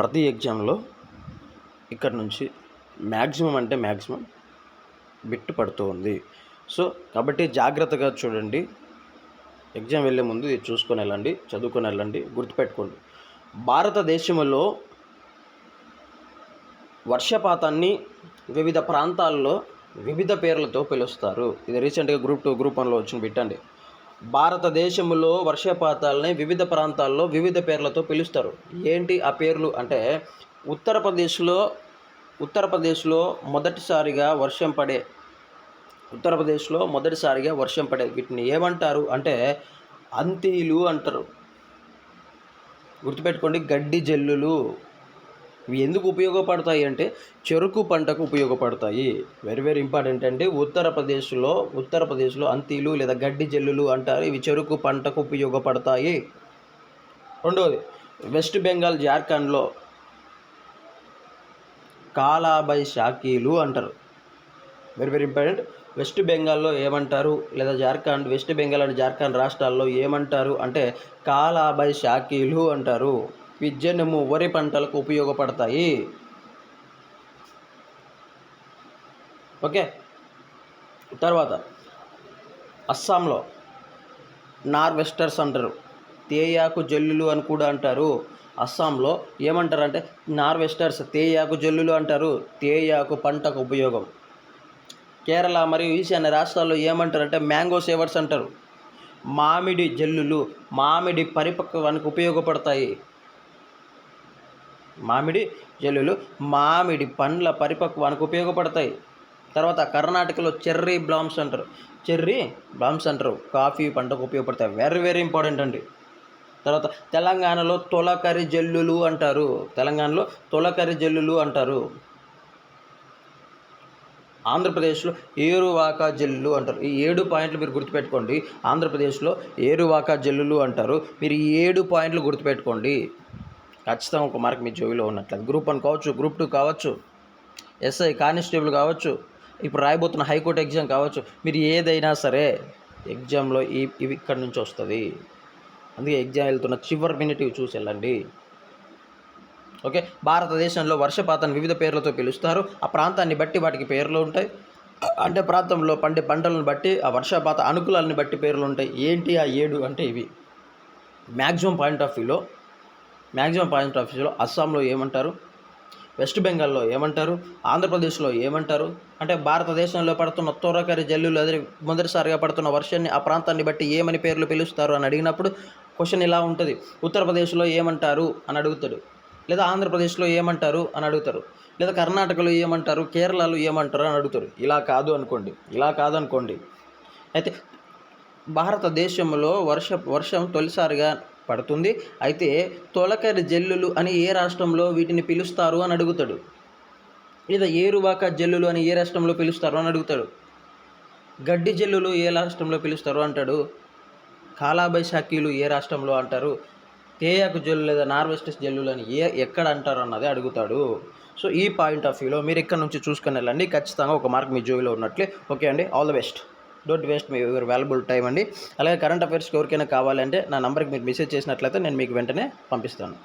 ప్రతి ఎగ్జామ్లో ఇక్కడ నుంచి మ్యాక్సిమం అంటే మ్యాక్సిమం బిట్టు పడుతూ ఉంది. సో కాబట్టి జాగ్రత్తగా చూడండి. ఎగ్జామ్ వెళ్ళే ముందు ఇది చూసుకొని వెళ్ళండి, చదువుకొని వెళ్ళండి. గుర్తుపెట్టుకోండి, భారతదేశంలో వర్షపాతాన్ని వివిధ ప్రాంతాల్లో వివిధ పేర్లతో పిలుస్తారు. ఇది రీసెంట్గా గ్రూప్ 2 గ్రూప్ 1లో వచ్చిన బిట్టండి. భారతదేశంలో వర్షపాతాలని వివిధ ప్రాంతాల్లో వివిధ పేర్లతో పిలుస్తారు. ఏంటి ఆ పేర్లు అంటే, ఉత్తరప్రదేశ్లో మొదటిసారిగా వర్షం పడే వీటిని ఏమంటారు అంటే అంతీలు అంటారు. గుర్తుపెట్టుకోండి, గడ్డి జల్లులు. ఇవి ఎందుకు ఉపయోగపడతాయి అంటే చెరుకు పంటకు ఉపయోగపడతాయి. వెరీ వెరీ ఇంపార్టెంట్ అండి. ఉత్తరప్రదేశ్లో అంతీలు లేదా గడ్డి జల్లులు అంటారు. ఇవి చెరుకు పంటకు ఉపయోగపడతాయి. రెండవది, వెస్ట్ బెంగాల్ జార్ఖండ్లో కాలాబైశాఖీలు అంటారు. Very very important. వెస్ట్ బెంగాల్లో ఏమంటారు లేదా వెస్ట్ బెంగాల్ అండ్ జార్ఖండ్ రాష్ట్రాల్లో ఏమంటారు అంటే కాలాబైశాఖీలు అంటారు. జనుము వరి పంటలకు ఉపయోగపడతాయి. ఓకే, తర్వాత అస్సాంలో నార్వెస్టర్స్ అంటారు. తేయాకు జల్లులు అని కూడా అంటారు. అస్సాంలో ఏమంటారు అంటే నార్వెస్టర్స్, తేయాకు జల్లులు అంటారు. తేయాకు పంటకు ఉపయోగం. కేరళ మరియు ఈశాన్య రాష్ట్రాల్లో ఏమంటారంటే మ్యాంగో సేవర్స్ అంటారు. మామిడి జల్లులు మామిడి పరిపక్వానికి ఉపయోగపడతాయి. మామిడి పండ్ల పరిపక్వానికి ఉపయోగపడతాయి. తర్వాత కర్ణాటకలో చెర్రీ బ్లామ్స్ అంటారు. కాఫీ పంటకు ఉపయోగపడతాయి. వెరీ వెరీ ఇంపార్టెంట్ అండి. తర్వాత తెలంగాణలో తొలకరి జల్లులు అంటారు. ఆంధ్రప్రదేశ్లో ఏరువాక జల్లులు అంటారు. ఈ 7 పాయింట్లు మీరు గుర్తుపెట్టుకోండి. ఆంధ్రప్రదేశ్లో ఏరువాక జల్లులు అంటారు. మీరు ఈ 7 పాయింట్లు గుర్తుపెట్టుకోండి. ఖచ్చితంగా ఒక మార్క్ మీ జోబీలో ఉన్నట్లయితే గ్రూప్ 1 కావచ్చు, గ్రూప్ 2 కావచ్చు, ఎస్ఐ కానిస్టేబుల్ కావచ్చు, ఇప్పుడు రాయబోతున్న హైకోర్టు ఎగ్జామ్ కావచ్చు. మీరు ఏదైనా సరే ఎగ్జామ్లో ఇవి ఇక్కడి నుంచి వస్తుంది. అందుకే ఎగ్జామ్ వెళ్తున్న చివరి మినిట్ ఇవి చూసి వెళ్ళండి. ఓకే, భారతదేశంలో వర్షపాతాన్ని వివిధ పేర్లతో పిలుస్తారు. ఆ ప్రాంతాన్ని బట్టి వాటికి పేర్లు ఉంటాయి. అంటే ప్రాంతంలో పండే పంటలను బట్టి ఆ వర్షపాత అనుకూలాన్ని బట్టి పేర్లు ఉంటాయి. ఏంటి ఆ 7 అంటే ఇవి. మ్యాక్సిమం పాయింట్ ఆఫ్ వ్యూలో అస్సాంలో ఏమంటారు, వెస్ట్ బెంగాల్లో ఏమంటారు, ఆంధ్రప్రదేశ్లో ఏమంటారు అంటే భారతదేశంలో పడుతున్న తొలకరి జల్లులు, అదే మొదటిసారిగా పడుతున్న వర్షాన్ని ఆ ప్రాంతాన్ని బట్టి ఏమని పేర్లు పిలుస్తారు అని అడిగినప్పుడు క్వశ్చన్ ఇలా ఉంటుంది. ఉత్తరప్రదేశ్లో ఏమంటారు అని అడుగుతాడు, లేదా ఆంధ్రప్రదేశ్లో ఏమంటారు అని అడుగుతారు, లేదా కర్ణాటకలో ఏమంటారు, కేరళలో ఏమంటారు అని అడుగుతారు. ఇలా కాదు అనుకోండి. అయితే భారతదేశంలో వర్షం తొలిసారిగా పడుతుంది. అయితే తొలకరి జల్లులు అని ఏ రాష్ట్రంలో వీటిని పిలుస్తారు అని అడుగుతాడు, లేదా ఏరువాక జల్లులు అని ఏ రాష్ట్రంలో పిలుస్తారు అని అడుగుతాడు. గడ్డి జల్లులు ఏ రాష్ట్రంలో పిలుస్తారు అంటాడు. కాలాబైశాఖీలు ఏ రాష్ట్రంలో అంటారు. తేయాకు జల్లు లేదా నార్వెస్టర్స్ జల్లులు అని ఎక్కడ అంటారు అన్నది అడుగుతాడు. సో ఈ పాయింట్ ఆఫ్ వ్యూలో మీరు ఇక్కడ నుంచి చూసుకొని వెళ్ళండి. ఖచ్చితంగా ఒక మార్క్ మీ జోబీలో ఉన్నట్లే. ఓకే అండి, all the best. Don't waste me your valuable time అండి. అలాగే కరెంట్ అఫైర్స్కి ఎవరికైనా కావాలంటే నా నంబర్కి మీరు మెసేజ్ చేసినట్లయితే నేను మీకు వెంటనే పంపిస్తాను.